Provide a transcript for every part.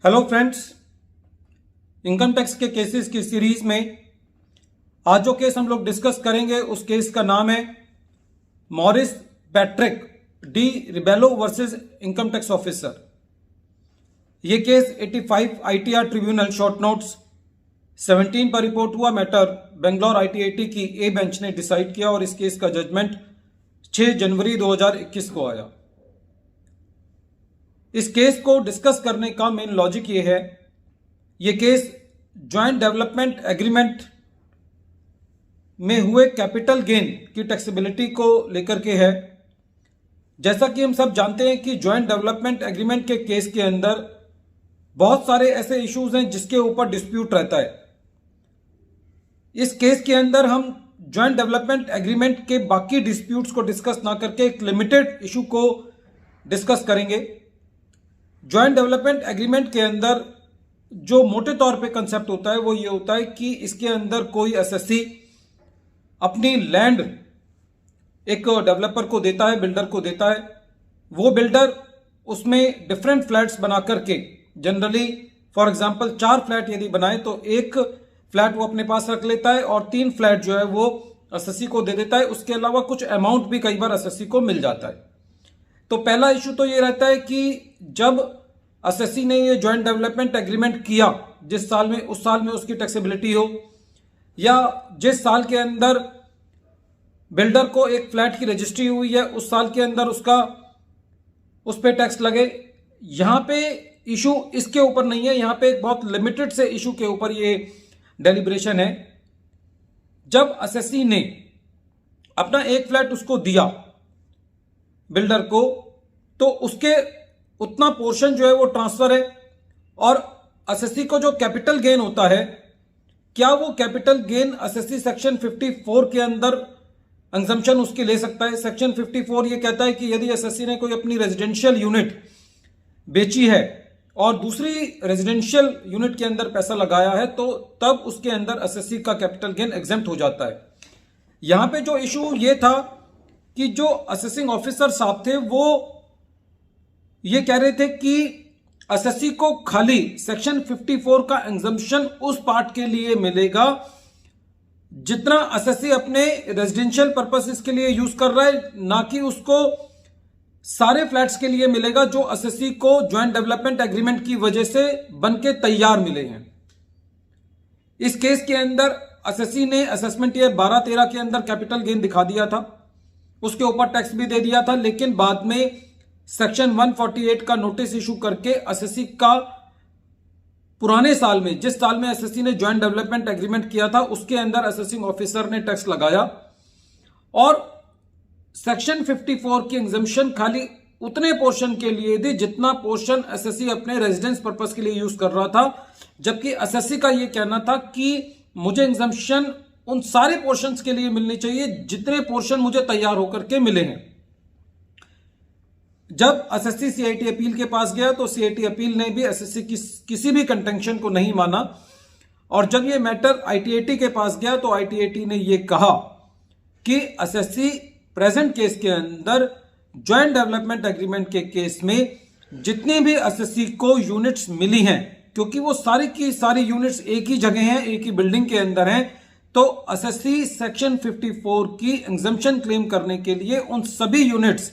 Hello friends, income tax के cases की series में आज जो केस हम लोग डिस्कस करेंगे उस केस का नाम है Morris Patrick D Rebelo versus income tax officer. ये case 85 ITR tribunal short notes 17 पर रिपोर्ट हुआ। मैटर बेंगलोर आईटीआईटी की ए बेंच ने डिसाइड किया और इस केस का जजमेंट 6 जनवरी 2021 को आया। इस केस को डिस्कस करने का मेन लॉजिक ये है, ये केस ज्वाइंट डेवलपमेंट एग्रीमेंट में हुए कैपिटल गेन की टैक्सेबिलिटी को लेकर के है। जैसा कि हम सब जानते हैं कि ज्वाइंट डेवलपमेंट एग्रीमेंट के केस के अंदर बहुत सारे ऐसे इश्यूज हैं जिसके ऊपर डिस्प्यूट रहता है। इस केस के अंदर हम ज्वाइंट डेवलपमेंट एग्रीमेंट के बाकी डिस्प्यूट्स को डिस्कस ना करके एक लिमिटेड इशू को डिस्कस करेंगे। ज्वाइंट डेवलपमेंट एग्रीमेंट के अंदर जो मोटे तौर पे कंसेप्ट होता है वो ये होता है कि इसके अंदर कोई एसएससी अपनी लैंड एक डेवलपर को देता है, बिल्डर को देता है। वो बिल्डर उसमें डिफरेंट फ्लैट्स बना करके, जनरली फॉर एग्जांपल 4 फ्लैट यदि बनाए तो एक फ्लैट वो अपने पास रख लेता है और 3 फ्लैट जो है वो एसएससी को दे देता है। उसके अलावा कुछ अमाउंट भी कई बार एसएससी को मिल जाता है। तो पहला इशू तो ये रहता है कि जब एसएससी ने ये ज्वाइंट डेवलपमेंट एग्रीमेंट किया, जिस साल में उस साल में उसकी टैक्सेबिलिटी हो, या जिस साल के अंदर बिल्डर को एक फ्लैट की रजिस्ट्री हुई है उस साल के अंदर उसका उस पे टैक्स लगे। यहां पे इशू इसके ऊपर नहीं है, यहां पे एक बहुत लिमिटेड से इशू के ऊपर ये डेलिब्रेशन है। जब एसएससी ने अपना एक फ्लैट उसको दिया बिल्डर को, तो उसके उतना पोर्शन जो है वो ट्रांसफर है। और एसएससी को जो कैपिटल गेन होता है, क्या वो कैपिटल गेन एसएससी सेक्शन 54 के अंदर एग्जम्पशन उसकी ले सकता है? सेक्शन 54 ये कहता है कि यदि एसएससी ने कोई अपनी रेजिडेंशियल यूनिट बेची है और दूसरी रेजिडेंशियल यूनिट के अंदर पैसा लगाया है तो तब उसके अंदर एसएससी का कैपिटल गेन एग्जेम्प्ट हो जाता है। यहां पे जो इशू ये था कि जो असेसिंग ऑफिसर साहब थे वो ये कह रहे थे कि एसएससी को खाली सेक्शन 54 का एग्जम्पशन उस पार्ट के लिए मिलेगा जितना एसएससी अपने रेजिडेंशियल पर्पसेस के लिए यूज कर रहा है, ना कि उसको सारे फ्लैट्स के लिए मिलेगा जो एसएससी को ज्वाइंट डेवलपमेंट एग्रीमेंट की वजह से बनके तैयार मिले हैं। इस केस के अंदर एसएससी ने असेसमेंट ईयर 12-13 के अंदर कैपिटल गेन दिखा दिया था, उसके ऊपर टैक्स भी दे दिया था, लेकिन बाद में सेक्शन 148 का नोटिस इशू करके एसएससी का पुराने साल में, जिस साल में एसएससी ने ज्वाइंट डेवलपमेंट एग्रीमेंट किया था, उसके अंदर असेसिंग ऑफिसर ने टैक्स लगाया और सेक्शन 54 की एग्जम्पशन खाली उतने पोर्शन के लिए दी जितना पोर्शन एसएससी अपने रेजिडेंस पर्पस के लिए यूज कर रहा था। जबकि एसएससी का यह कहना था कि मुझे एग्जम्पशन उन सारे पोर्शंस के लिए मिलनी चाहिए जितने पोर्शन मुझे तैयार होकर के मिले हैं। जब एसएससी सीआईटी अपील के पास गया तो सीआईटी अपील ने भी एसएससी की किसी भी कंटेंशन को नहीं माना और जब ये मैटर आईटीआईटी के पास गया तो आईटीआईटी ने ये कहा कि एसएससी प्रेजेंट केस के अंदर ज्वाइंट डेवलपमेंट एग्रीमेंट के केस में जितनी भी एसएससी को यूनिट्स मिली हैं, क्योंकि वो सारी की सारी यूनिट्स एक ही जगह हैं, एक ही बिल्डिंग के अंदर हैं, तो एसएससी सेक्शन 54 की एग्जम्पशन क्लेम करने के लिए उन सभी यूनिट्स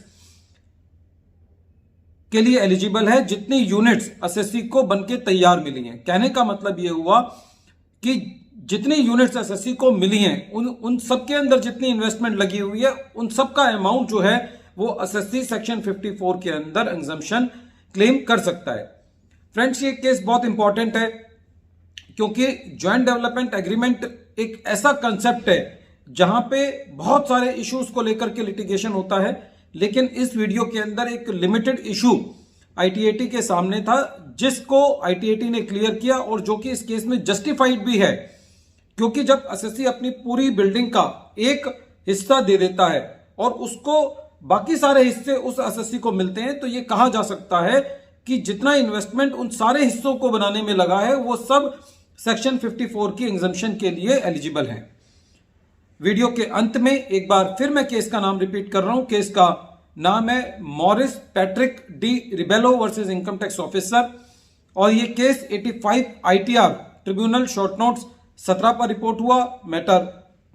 के लिए एलिजिबल है जितनी यूनिट्स एसएससी को बनके तैयार मिली हैं। कहने का मतलब यह हुआ कि जितनी यूनिट्स एसएससी को मिली हैं उन सब के अंदर जितनी इन्वेस्टमेंट लगी हुई है उन सब का अमाउंट जो है वो एसएससी सेक्शन 54 के अंदर एग्जम्पशन क्लेम कर सकता है। फ्रेंड्स, ये केस बहुत इंपॉर्टेंट है क्योंकि ज्वाइंट डेवलपमेंट एग्रीमेंट एक ऐसा कंसेप्ट है जहां पे बहुत सारे इश्यूज को लेकर के लिटिगेशन होता है, लेकिन इस वीडियो के अंदर एक लिमिटेड इशू आईटीआईटी के सामने था जिसको आईटीआईटी ने क्लियर किया और जो कि इस केस में जस्टिफाइड भी है। क्योंकि जब एसएससी अपनी पूरी बिल्डिंग का एक हिस्सा दे देता है और उसको बाकी सारे हिस्से उस एसएससी को मिलते हैं तो ये कहा जा सकता है कि जितना इन्वेस्टमेंट उन सारे हिस्सों को बनाने में लगा है वो सब सेक्शन 54 की एग्जम्पशन के लिए एलिजिबल है। वीडियो के अंत में एक बार फिर मैं केस का नाम रिपीट कर रहा हूं। केस का नाम है Morris Patrick D Rebelo versus income tax officer और ये case 85 ITR tribunal short notes 17 पर रिपोर्ट हुआ। मैटर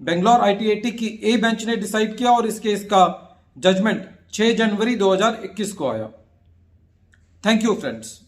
बेंगलोर ITAT की ए बेंच ने डिसाइड किया और इस केस का जजमेंट 6 जनवरी 2021 को आया। Thank you friends.